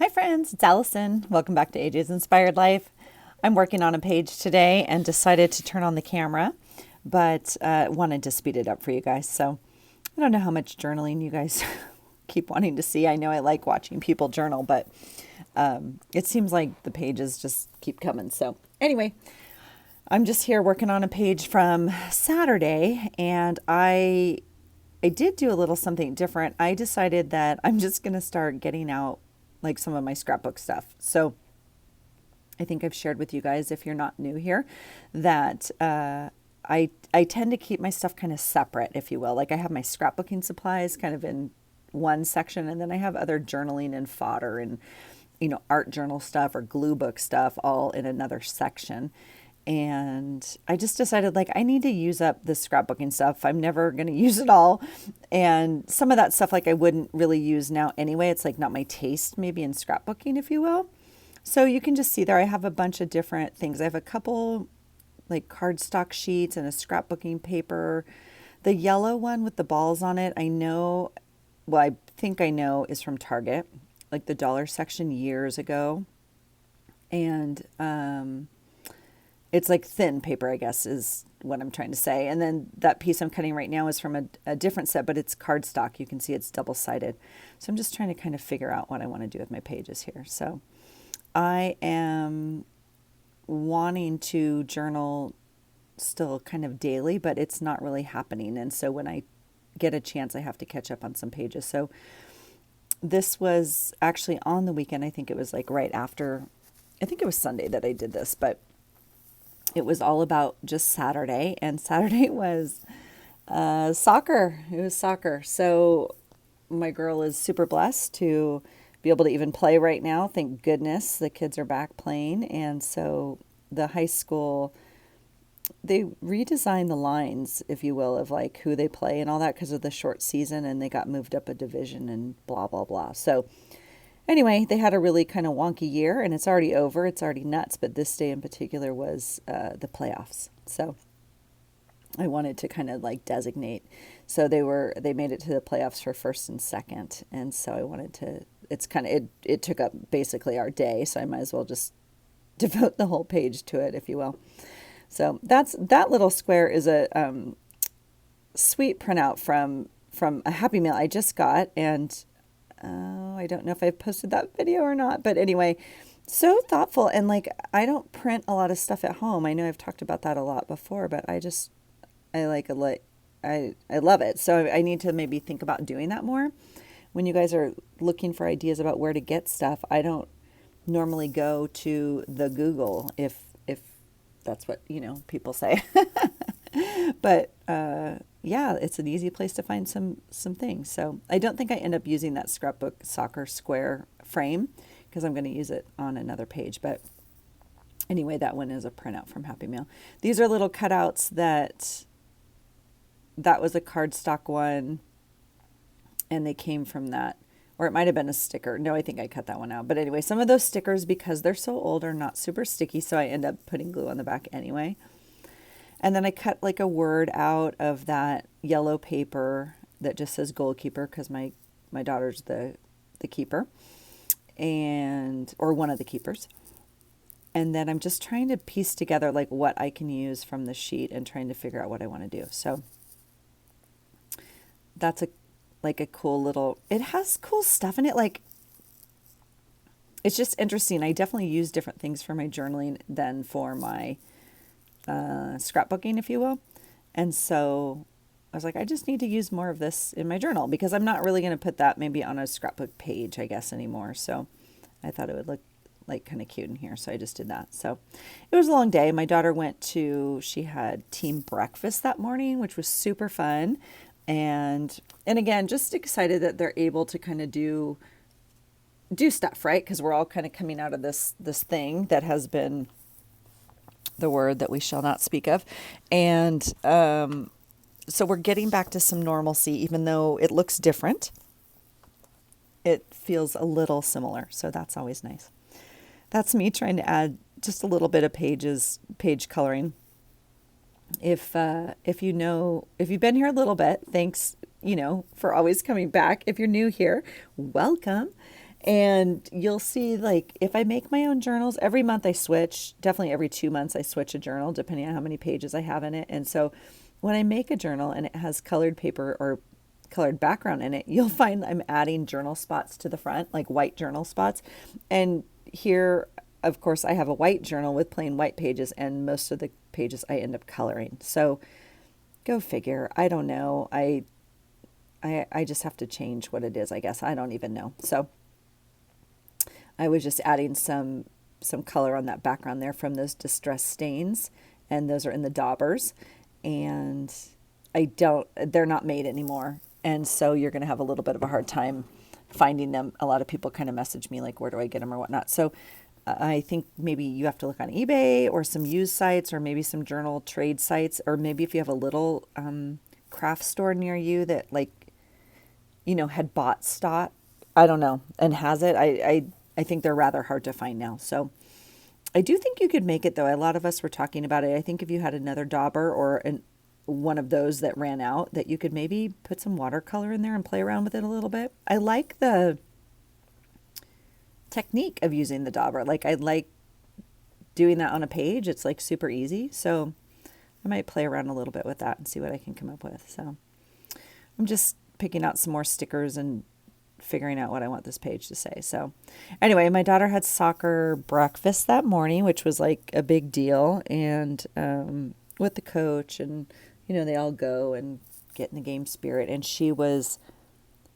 Hi friends, it's Allison. Welcome back to AJ's Inspired Life. I'm working on a page today and decided to turn on the camera, but wanted to speed it up for you guys. So I don't know how much journaling you guys keep wanting to see. I know I like watching people journal, but it seems like the pages just keep coming. So anyway, I'm just here working on a page from Saturday, and I did do a little something different. I decided that I'm just going to start getting out like some of my scrapbook stuff. So I think I've shared with you guys, if you're not new here, that I tend to keep my stuff kind of separate, if you will. Like I have my scrapbooking supplies kind of in one section, and then I have other journaling and fodder and art journal stuff or glue book stuff all in another section. And I just decided like I need to use up the scrapbooking stuff. I'm never going to use it all. And some of that stuff like I wouldn't really use now anyway. It's like not my taste maybe in scrapbooking, if you will. So you can just see there I have a bunch of different things. I have a couple like cardstock sheets and a scrapbooking paper. The yellow one with the balls on it, I know, well, I think I know is from Target, like the dollar section years ago. And it's like thin paper, I guess, is what I'm trying to say. And then that piece I'm cutting right now is from a different set, but it's cardstock. You can see it's double-sided. So I'm just trying to kind of figure out what I want to do with my pages here. So I am wanting to journal still kind of daily, but it's not really happening. And so when I get a chance, I have to catch up on some pages. So this was actually on the weekend. I think it was like right after, I think it was Sunday that I did this, but it was all about just Saturday, and Saturday was soccer. It was soccer. So my girl is super blessed to be able to even play right now. Thank goodness the kids are back playing. And so the high school, they redesigned the lines, if you will, of like who they play and all that because of the short season, and they got moved up a division and blah, blah, blah. So anyway, they had a really kind of wonky year, and it's already over. It's already nuts. But this day in particular was the playoffs. So I wanted to kind of like designate. So they made it to the playoffs for first and second. And so I wanted to, it's kind of, it took up basically our day. So I might as well just devote the whole page to it, if you will. So that little square is a sweet printout from a Happy Meal I just got. And I don't know if I've posted that video or not, but anyway, so thoughtful. And like, I don't print a lot of stuff at home. I know I've talked about that a lot before, but I love it. So I need to maybe think about doing that more. When you guys are looking for ideas about where to get stuff, I don't normally go to the Google if that's what, people say. But yeah, it's an easy place to find some things. So I don't think I end up using that scrapbook soccer square frame because I'm going to use it on another page. But anyway, that one is a printout from Happy Meal. These are little cutouts that was a cardstock one, and they came from that. Or it might have been a sticker. No, I think I cut that one out. But anyway, some of those stickers, because they're so old, are not super sticky, so I end up putting glue on the back anyway. And then I cut like a word out of that yellow paper that just says goalkeeper because my daughter's the keeper, or one of the keepers. And then I'm just trying to piece together like what I can use from the sheet and trying to figure out what I want to do. So that's a cool little, it has cool stuff in it. Like, it's just interesting. I definitely use different things for my journaling than for my scrapbooking, if you will. And so I was like, I just need to use more of this in my journal because I'm not really going to put that maybe on a scrapbook page, I guess, anymore. So I thought it would look like kind of cute in here. So I just did that. So it was a long day. My daughter she had team breakfast that morning, which was super fun. And again, just excited that they're able to kind of do stuff, right? Because we're all kind of coming out of this thing that has been the word that we shall not speak of. And so we're getting back to some normalcy, even though it looks different. It feels a little similar. So that's always nice. That's me trying to add just a little bit of page coloring. If you've been here a little bit, thanks, for always coming back. If you're new here, welcome. And you'll see, like, if I make my own journals, every month I switch, definitely every 2 months I switch a journal, depending on how many pages I have in it. And so when I make a journal and it has colored paper or colored background in it, you'll find I'm adding journal spots to the front, like white journal spots. And here, of course, I have a white journal with plain white pages, and most of the pages I end up coloring. So go figure. I don't know. I just have to change what it is, I guess. I don't even know. So I was just adding some color on that background there from those distress stains, and those are in the daubers, and they're not made anymore, and so you're going to have a little bit of a hard time finding them. A lot of people kind of message me like, where do I get them or whatnot. So I think maybe you have to look on eBay or some used sites, or maybe some journal trade sites, or maybe if you have a little craft store near you that, like, had bought stock, I don't know, and has it. I think they're rather hard to find now. So I do think you could make it, though. A lot of us were talking about it. I think if you had another dauber or one of those that ran out, that you could maybe put some watercolor in there and play around with it a little bit. I like the technique of using the dauber. Like, I like doing that on a page. It's like super easy. So I might play around a little bit with that and see what I can come up with. So I'm just picking out some more stickers and figuring out what I want this page to say. So anyway, my daughter had soccer breakfast that morning, which was like a big deal. And with the coach, and, they all go and get in the game spirit. And she was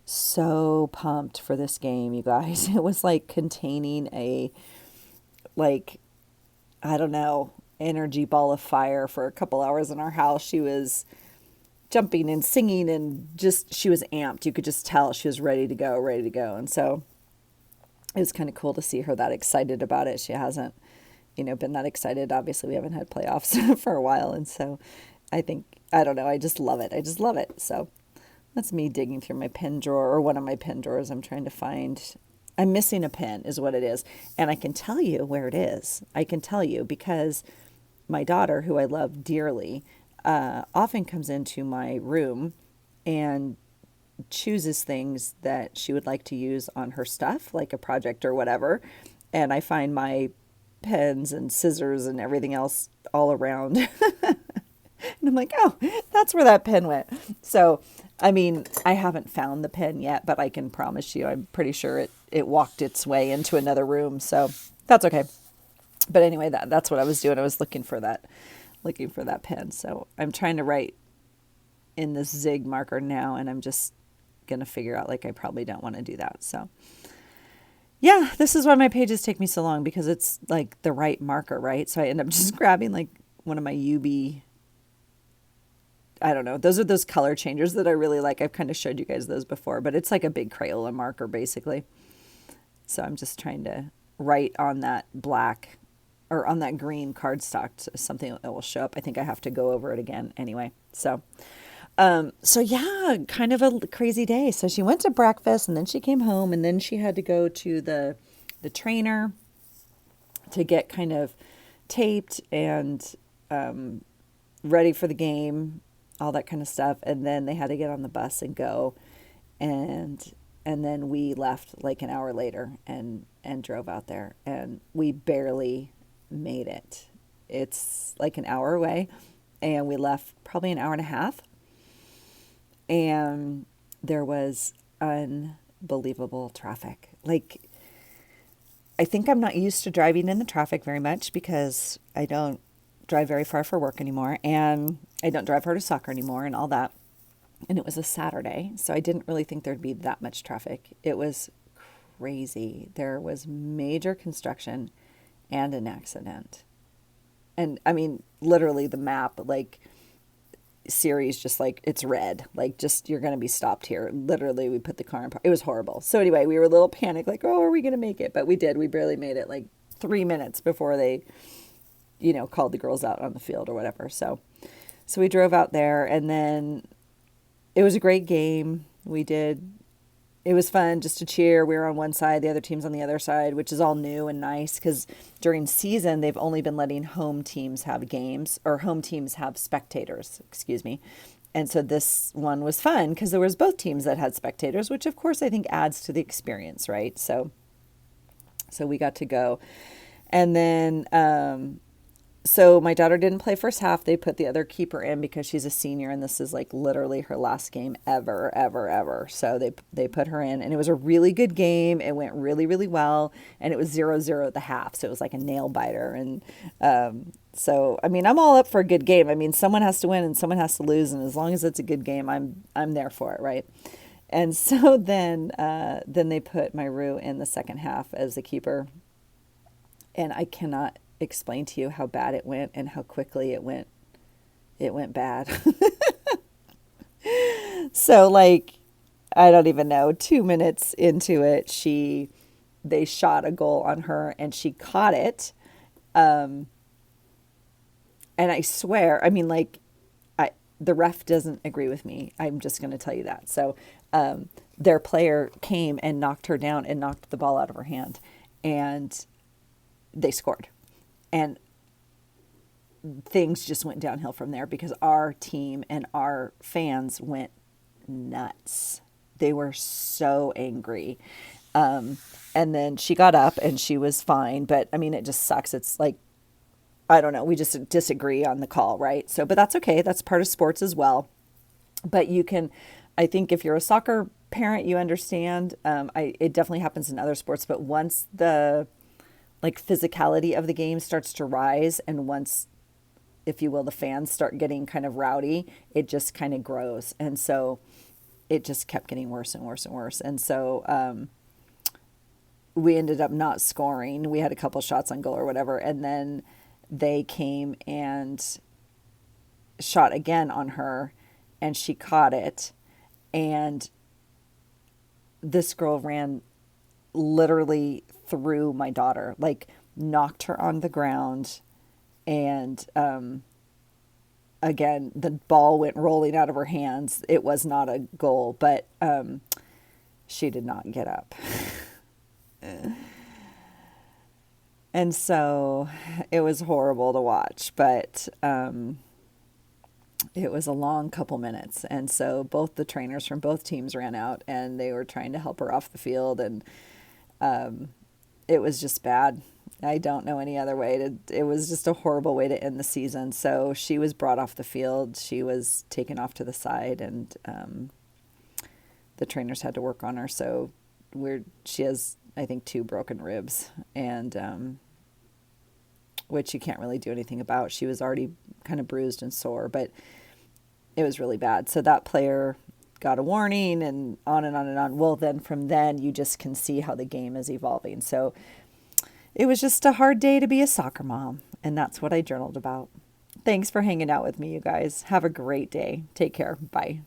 so pumped for this game, you guys. It was like containing a, like, I don't know, energy ball of fire for a couple hours in our house. She was jumping and singing, and she was amped. You could just tell she was ready to go. And so it was kind of cool to see her that excited about it. She hasn't, been that excited. Obviously, we haven't had playoffs for a while. And so I don't know, I just love it. So that's me digging through my pen drawer, or one of my pen drawers. I'm missing a pen is what it is. And I can tell you where it is. I can tell you because my daughter, who I love dearly, often comes into my room and chooses things that she would like to use on her stuff, like a project or whatever. And I find my pens and scissors and everything else all around. And I'm like, oh, that's where that pen went. So, I mean, I haven't found the pen yet, but I can promise you, I'm pretty sure it walked its way into another room. So that's okay. But anyway, that's what I was doing. I was looking for that pen. So I'm trying to write in this zig marker now, and I'm just going to figure out, like, I probably don't want to do that. So yeah, this is why my pages take me so long, because it's like the right marker, right? So I end up just grabbing like one of my UB, I don't know. Those are those color changers that I really like. I've kind of showed you guys those before, but it's like a big Crayola marker basically. So I'm just trying to write on that black or on that green cardstock, something that will show up. I think I have to go over it again anyway. So yeah, kind of a crazy day. So she went to breakfast, and then she came home, and then she had to go to the trainer to get kind of taped and ready for the game, all that kind of stuff. And then they had to get on the bus and go. And then we left like an hour later and drove out there, and we barely made it. It's like an hour away, and we left probably an hour and a half. And there was unbelievable traffic. Like, I think I'm not used to driving in the traffic very much, because I don't drive very far for work anymore, and I don't drive her to soccer anymore and all that. And it was a Saturday, so I didn't really think there'd be that much traffic. It was crazy. There was major construction and an accident. And I mean, literally the map, like, Siri's just like, it's red, like, just, you're going to be stopped here. Literally, we put the car in park. It was horrible. So anyway, we were a little panicked, like, oh, are we going to make it? But we did. We barely made it, like 3 minutes before they, called the girls out on the field or whatever. So we drove out there, and then it was a great game. It was fun just to cheer. We were on one side, the other team's on the other side, which is all new and nice, because during season, they've only been letting home teams have games, or home teams have spectators, excuse me. And so this one was fun because there was both teams that had spectators, which of course I think adds to the experience, right? So we got to go. And then so my daughter didn't play first half. They put the other keeper in because she's a senior and this is like literally her last game ever, ever, ever. So they put her in and it was a really good game. It went really, really well. And it was 0-0 at the half. So it was like a nail biter. And so, I mean, I'm all up for a good game. I mean, someone has to win and someone has to lose. And as long as it's a good game, I'm there for it, right? And so then they put my Rue in the second half as the keeper. And I cannot explain to you how bad it went and how quickly it went bad. So like, I don't even know, 2 minutes into it, they shot a goal on her and she caught it. And I swear, I mean, like, the ref doesn't agree with me. I'm just going to tell you that. So their player came and knocked her down and knocked the ball out of her hand. And they scored. And things just went downhill from there because our team and our fans went nuts. They were so angry. And then she got up and she was fine. But I mean, it just sucks. It's like, I don't know. We just disagree on the call, right? So, but that's okay. That's part of sports as well. But you can, I think if you're a soccer parent, you understand. It definitely happens in other sports. But once the like physicality of the game starts to rise and once, if you will, the fans start getting kind of rowdy, it just kind of grows. And so it just kept getting worse and worse and worse. And so we ended up not scoring. We had a couple shots on goal or whatever. And then they came and shot again on her and she caught it. And this girl ran literally through my daughter, like knocked her on the ground. And again, the ball went rolling out of her hands. It was not a goal, but she did not get up. And so it was horrible to watch, but it was a long couple minutes. And so both the trainers from both teams ran out and they were trying to help her off the field. And it was just bad. I don't know any other way it was just a horrible way to end the season. So she was brought off the field. She was taken off to the side and the trainers had to work on her. So she has, I think, 2 broken ribs and which you can't really do anything about. She was already kind of bruised and sore, but it was really bad. So that player got a warning and on and on and on. Well, then from then you just can see how the game is evolving. So it was just a hard day to be a soccer mom. And that's what I journaled about. Thanks for hanging out with me, you guys. Have a great day. Take care. Bye.